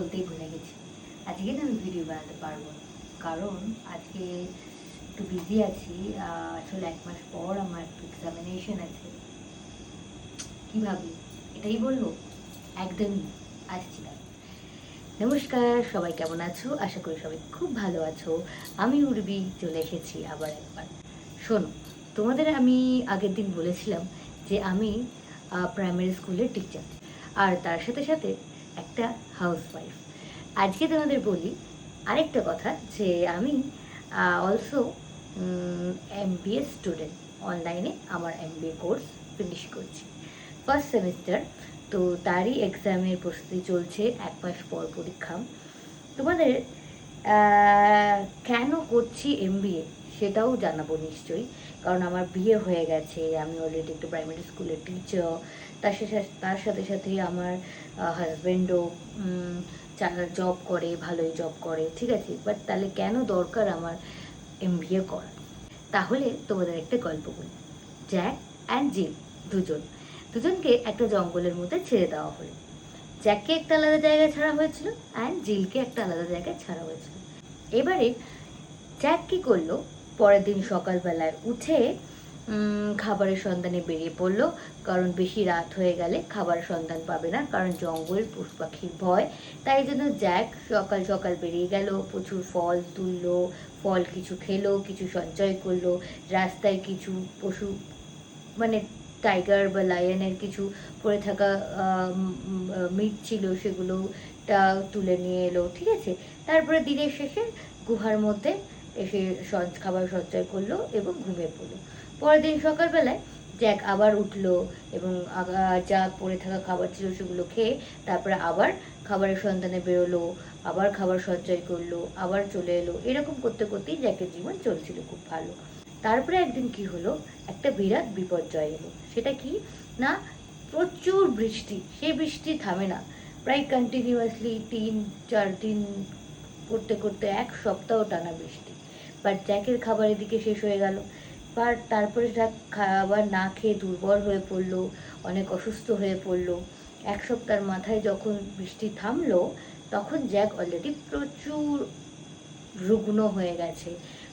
বলতেই ভুলে গেছি। আজকে না আমি ভিডিও বানাতে পারবো না, কারণ আজকে একটু বিজি আছি। আসলে 1 মাস পর আমার একটু এক্সামিনেশন আছে। কি ভাবি, এটাই বলবো? একদমই না, আসছি না। নমস্কার, সবাই কেমন আছো? আশা করি সবাই খুব ভালো আছো। আমি উর্বি চলে এসেছি আবার একবার। শোনো, তোমাদের আমি আগের দিন বলেছিলাম যে আমি প্রাইমারি স্কুলের টিচার, আর তার সাথে সাথে একটা হাউসওয়াইফ। আজকে তোমাদের বলি আরেকটা কথা, যে আমি অলসো MBA স্টুডেন্ট। অনলাইনে আমার MBA কোর্স ফিনিশ করছি, ফার্স্ট সেমিস্টার। তো তারই এক্সামের প্রস্তুতি চলছে, 1 মাস পর পরীক্ষা। তোমাদের কেন করছি MBA সেটাও জানাবো নিশ্চয়ই, কারণ আমার বিয়ে হয়ে গেছে, আমি অলরেডি একটু প্রাইমারি স্কুলের টিচার। তার সাথে সাথে আমার হাজব্যান্ডও জব করে, ভালোই জব করে, ঠিক আছে। বাট তাহলে কেন দরকার আমার MBA করা? তাহলে তোমাদের একটা গল্প বলি। জ্যাক অ্যান্ড জিল দুজনকে একটা জঙ্গলের মধ্যে ছেড়ে দেওয়া হলো। জ্যাককে একটা আলাদা জায়গায় ছাড়া হয়েছিল, অ্যান্ড জিলকে একটা আলাদা জায়গায় ছাড়া হয়েছিল। এবারে জ্যাক কি করলো, পরের দিন সকালবেলায় উঠে খাবারের সন্ধানে বেরিয়ে পড়লো, কারণ বেশি রাত হয়ে গেলে খাবারের সন্ধান পাবে না, কারণ জঙ্গল পশু পাখির ভয়। তাই জন্য জ্যাক সকাল সকাল বেরিয়ে গেল, প্রচুর ফল তুললো, ফল কিছু খেলো, কিছু সঞ্চয় করলো। রাস্তায় কিছু পশু, মানে টাইগার বা লায়নের কিছু পড়ে থাকা মিট ছিল, সেগুলো তুলে নিয়ে এলো, ঠিক আছে। তারপরে দিনের শেষে গুহার মধ্যে এসে খাবার সঞ্চয় করলো এবং ঘুমিয়ে পড়লো। পরের দিন সকালবেলায় জ্যাক আবার উঠলো এবং যা পড়ে থাকা খাবার ছিল সেগুলো খেয়ে তারপরে আবার খাবারের সন্ধানে বেরোলো, আবার খাবার সঞ্চয় করলো, আবার চলে এলো। এরকম করতে করতেই জ্যাকের জীবন চলছিল খুব ভালো। তারপরে একদিন কি হলো, একটা বিরাট বিপর্যয় এলো। সেটা কি না, প্রচুর বৃষ্টি। সেই বৃষ্টি থামে না, প্রায় কন্টিনিউয়াসলি 3-4 দিন করতে করতে 1 সপ্তাহ টানা বৃষ্টি। বাট জ্যাকের খাবার এদিকে শেষ হয়ে গেল। তারপরে জ্যাক খাবার না খেয়ে দুর্বল হয়ে পড়লো, অনেক অসুস্থ হয়ে পড়লো। 1 সপ্তাহের মাথায় যখন বৃষ্টি থামলো, তখন জ্যাক অলরেডি প্রচুর রুগ্ন হয়ে গেছে।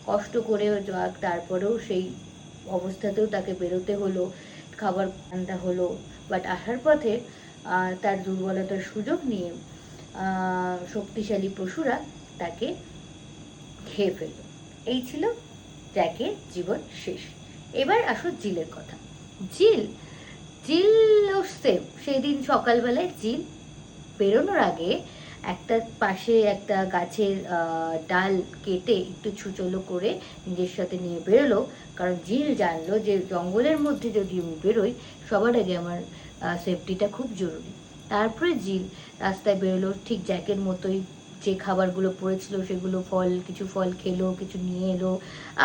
কষ্ট করেও যাক, তারপরেও সেই অবস্থাতেও তাকে বেরোতে হলো, খাবার আনতে হলো। বাট আসার পথে তার দুর্বলতার সুযোগ নিয়ে শক্তিশালী পশুরা তাকে খেয়ে ফেলল। এই ছিল জ্যাকের জীবন শেষ। এবার আসো জিলের কথা। জিল জিলও সেম। সেদিন সকালবেলায় জিল বেরোনোর আগে একটা পাশে একটা গাছের ডাল কেটে একটু ছুচলো করে নিজের সাথে নিয়ে বেরোলো, কারণ জিল জানলো যে জঙ্গলের মধ্যে যদি আমি বেরোই, সবার আগে আমার সেফটিটা খুব জরুরি। তারপরে জিল রাস্তায় বেরোলো, ঠিক জ্যাকের মতোই। যে খাবারগুলো পড়েছিল সেগুলো কিছু ফল খেলো, কিছু নিয়ে এলো,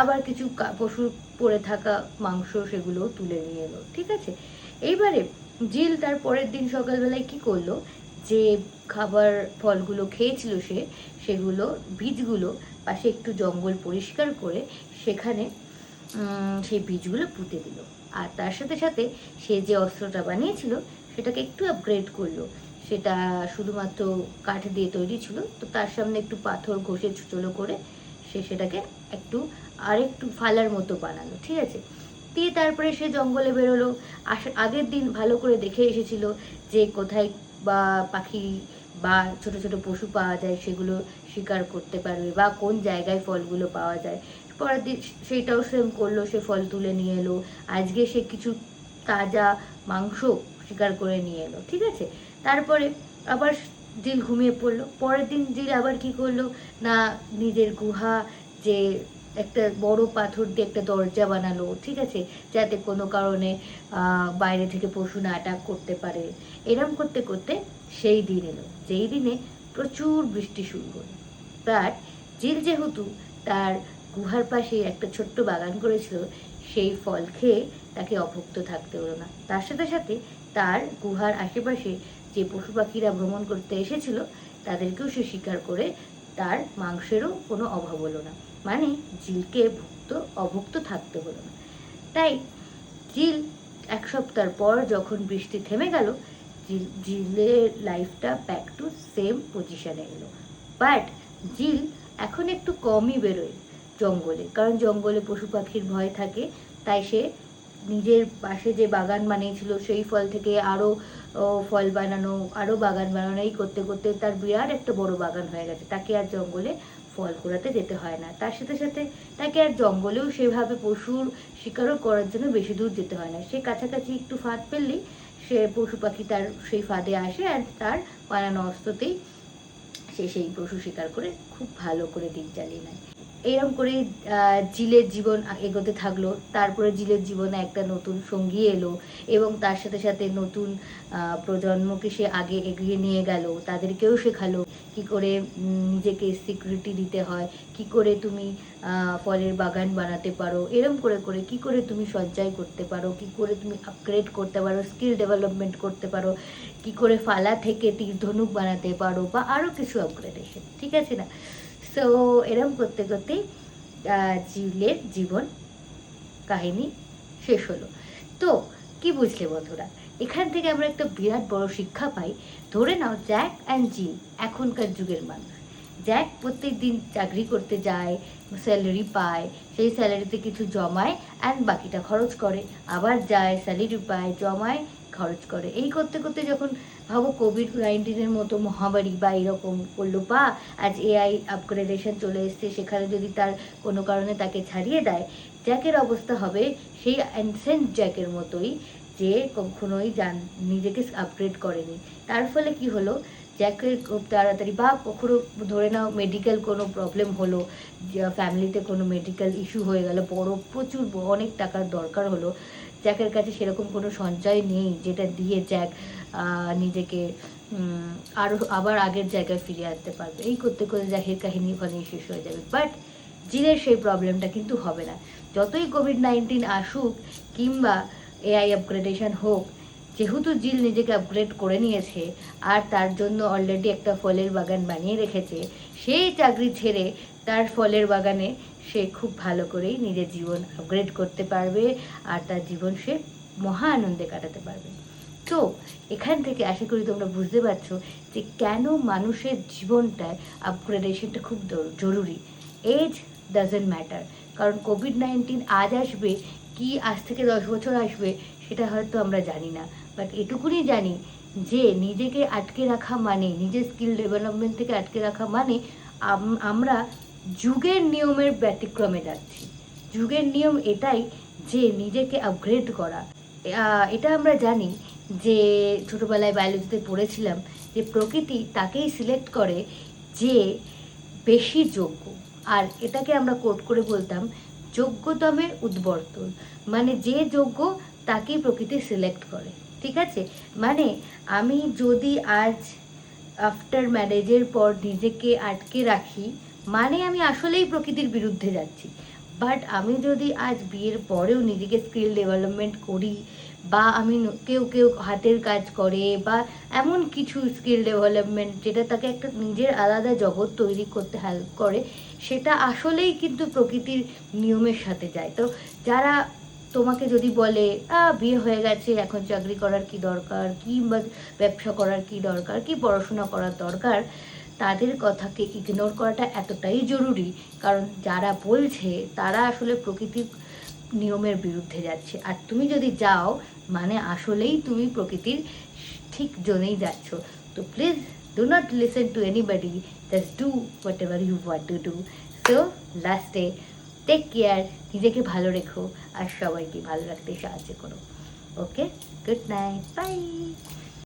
আবার কিছু পশুর পড়ে থাকা মাংস সেগুলোও তুলে নিয়ে এলো, ঠিক আছে। এইবারে জিল তার পরের দিন সকালবেলায় কি করলো, যে খাবার ফলগুলো খেয়েছিল সেগুলো বীজগুলো পাশে একটু জঙ্গল পরিষ্কার করে সেখানে সেই বীজগুলো পুঁতে দিল। আর তার সাথে সাথে সে যে অস্ত্রটা বানিয়েছিল সেটাকে একটু আপগ্রেড করলো। সেটা শুধুমাত্র কাঠ দিয়ে তৈরি ছিল, তো তার সামনে একটু পাথর ঘষে ছুচলো করে সেটাকে আরেকটু ফালার মতো বানালো, ঠিক আছে। দিয়ে তারপরে সে জঙ্গলে বেরোলো। আগের দিন ভালো করে দেখে এসেছিল যে কোথায় বা পাখি বা ছোট ছোট পশু পাওয়া যায়, সেগুলো শিকার করতে পারবে, বা কোন জায়গায় ফলগুলো পাওয়া যায়। পরের দিন সেইটাও সেম করলো, সে ফল তুলে নিয়ে এলো। আজকে সে কিছু তাজা মাংস শিকার করে নিয়ে এলো, ঠিক আছে। তারপরে আবার জিল ঘুমিয়ে পড়লো। পরের দিন জিল আবার কি করলো না, নিজের গুহা, যে একটা বড় পাথর দিয়ে একটা দরজা বানালো, ঠিক আছে, যাতে কোনো কারণে বাইরে থেকে পশু না অ্যাটাক করতে পারে। এরম করতে করতে সেই দিন এলো, যেই দিনে প্রচুর বৃষ্টি শুরু হলো। বাট জিল যেহেতু তার গুহার পাশে একটা ছোট্ট বাগান করেছিল, সেই ফল খেয়ে তাকে অভুক্ত থাকতে হলো না। তার সাথে সাথে তার গুহার আশেপাশে যে পশু পাখিরা ভ্রমণ করতে এসেছিল তাদেরকেও সে শিকার করে, তার মাংসেরও কোনো অভাব হলো না। মানে জিলকে অভুক্ত থাকতে হলো না। তাই জিল 1 সপ্তাহ পর যখন বৃষ্টি থেমে গেল, জিলের লাইফটা ব্যাক টু সেম পজিশনে এলো। বাট জিল এখন একটু কমই বেরোয় জঙ্গলে, কারণ জঙ্গলে পশু পাখির ভয় থাকে। তাই সে নিজের পাশে যে বাগান বানিয়েছিল সেই ফল থেকে আরও ফল বানানো, আরও বাগান বানানো, এই করতে করতে তার বিরাট একটা বড় বাগান হয়ে গেছে। তাকে আর জঙ্গলে ফল কুড়াতে যেতে হয় না। তার সাথে সাথে তাকে আর জঙ্গলেও সেভাবে পশুর শিকারও করার জন্য বেশি দূর যেতে হয় না। সে কাছাকাছি একটু ফাঁদ পেলেই সে পশু পাখি তার সেই ফাঁদে আসে, আর তার বানানো অস্ত্রতেই সে সেই পশু শিকার করে খুব ভালো করে দিন চালিয়ে নেয়। এরকম করে জিলের জীবন এগোতে থাকলো। তারপরে জিলের জীবনে একটা নতুন সঙ্গী এলো এবং তার সাথে সাথে নতুন প্রজন্মকে সে আগে এগিয়ে নিয়ে গেল, তাদেরকেও শেখালো কি করে নিজেকে সিকিউরিটি দিতে হয়, কি করে তুমি ফলের বাগান বানাতে পারো, এরকম করে করে কি করে তুমি সঞ্চয় করতে পারো, কি করে তুমি আপগ্রেড করতে পারো, স্কিল ডেভেলপমেন্ট করতে পারো, কি করে ফালা থেকে তীর ধনুক বানাতে পারো, বা আরও কিছু আপগ্রেডেশন, ঠিক আছে না? সো এরকম করতে করতেই জিলের জীবন কাহিনী শেষ হলো। তো কি বুঝলে বন্ধুরা, এখান থেকে আমরা একটা বিরাট বড় শিক্ষা পাই। ধরে নাও জ্যাক অ্যান্ড জিল এখনকার যুগের মানুষ। জ্যাক প্রত্যেক দিন চাকরি করতে যায়, স্যালারি পায়, সেই স্যালারিতে কিছু জমায় অ্যান্ড বাকিটা খরচ করে, আবার যায়, স্যালারি পায়, জমায়, খরচ করে। এই করতে করতে যখন ভাবো কোভিড-19 মতো মহামারী বা এরকম করলো, বা আজ এআই আপগ্রেডেশন চলে এসছে, সেখানে যদি তার কোনো কারণে তাকে ছাড়িয়ে দেয়, জ্যাকের অবস্থা হবে সেই অ্যানসেন্ট জ্যাকের মতোই, যে কখনোই নিজেকে আপগ্রেড করেনি। তার ফলে কি হলো, জ্যাকের খুব তাড়াতাড়ি, বা কখনো ধরে নাও মেডিকেল কোনো প্রবলেম হলো, ফ্যামিলিতে কোনো মেডিকেল ইস্যু হয়ে গেল, প্রচুর অনেক টাকার দরকার হলো, জ্যাকের কাছে সেরকম কোনো সঞ্চয় নেই যেটা দিয়ে জ্যাক নিজেকে আবার আগের জায়গায় ফিরে আসতে পারবে। এই করতে করতে জ্যাকের কাহিনী ওখানেই শেষ হয়ে যাবে। বাট জিলের সেই প্রবলেমটা কিন্তু হবে না। যতই কোভিড-19 আসুক কিংবা এআই আপগ্রেডেশন হোক, যেহেতু জিল নিজেকে আপগ্রেড করে নিয়েছে আর তার জন্য অলরেডি একটা ফলের বাগান বানিয়ে রেখেছে, সেই চাকরি ছেড়ে তার ফলের বাগানে সে খুব ভালো করেই নিজের জীবন আপগ্রেড করতে পারবে, আর তার জীবন সে মহা আনন্দে কাটাতে পারবে। তো এখান থেকে আশা করি তোমরা বুঝতে পারছো যে কেন মানুষের জীবনটায় আপগ্রেডেশনটা খুব জরুরি। এজ ডাজেন্ট ম্যাটার, কারণ কোভিড-19 আজ আসবে কি আজ থেকে 10 বছর আসবে সেটা হয়তো আমরা জানি না। বাট এটুকুনি জানি যে নিজেকে আটকে রাখা মানে, নিজের স্কিল ডেভেলপমেন্ট থেকে আটকে রাখা মানে আমরা যুগের নিয়মের ব্যতিক্রমে যাচ্ছি। যুগের নিয়ম এটাই যে নিজেকে আপগ্রেড করা। এটা আমরা জানি যে ছোটোবেলায় বায়োলজিতে পড়েছিলাম যে প্রকৃতি তাকেই সিলেক্ট করে যে বেশি যোগ্য, আর এটাকে আমরা কোট করে বলতাম যোগ্যতমের উদ্বর্তন। মানে যে যোগ্য তাকেই প্রকৃতি সিলেক্ট করে, ঠিক আছে? মানে আমি যদি আজ আফটার ম্যারেজের পর নিজেকে আটকে রাখি, মানে আমি আসলেই প্রকৃতির বিরুদ্ধে যাচ্ছি। বাট আমি যদি আজ বিয়ের পরেও নিজেকে স্কিল ডেভেলপমেন্ট করি, বা আমি কেউ কেউ হাতের কাজ করে, বা এমন কিছু স্কিল ডেভেলপমেন্ট যেটা তাকে একটা নিজের আলাদা জগৎ তৈরি করতে হেল্প করে, সেটা আসলেই কিন্তু প্রকৃতির নিয়মের সাথে যায়। তো যারা তোমাকে যদি বলে বিয়ে হয়ে গেছে, এখন চাকরি করার কি দরকার, কি ব্যবসা করার কি দরকার, কি পড়াশোনা করার দরকার, তাদের কথাকে ইগনোর করাটা এতটাই জরুরি। কারণ যারা বলছে তারা আসলে প্রকৃতির নিয়মের বিরুদ্ধে যাচ্ছে, আর তুমি যদি যাও মানে আসলেই তুমি প্রকৃতির ঠিক জোনেই যাচ্ছ। তো please do not listen to anybody, just do whatever you want to do. So লাস্টে টেক কেয়ার, নিজেকে ভালো রেখো আর সবাইকে ভালো রাখতে সাহায্য করো। Okay, good night, by.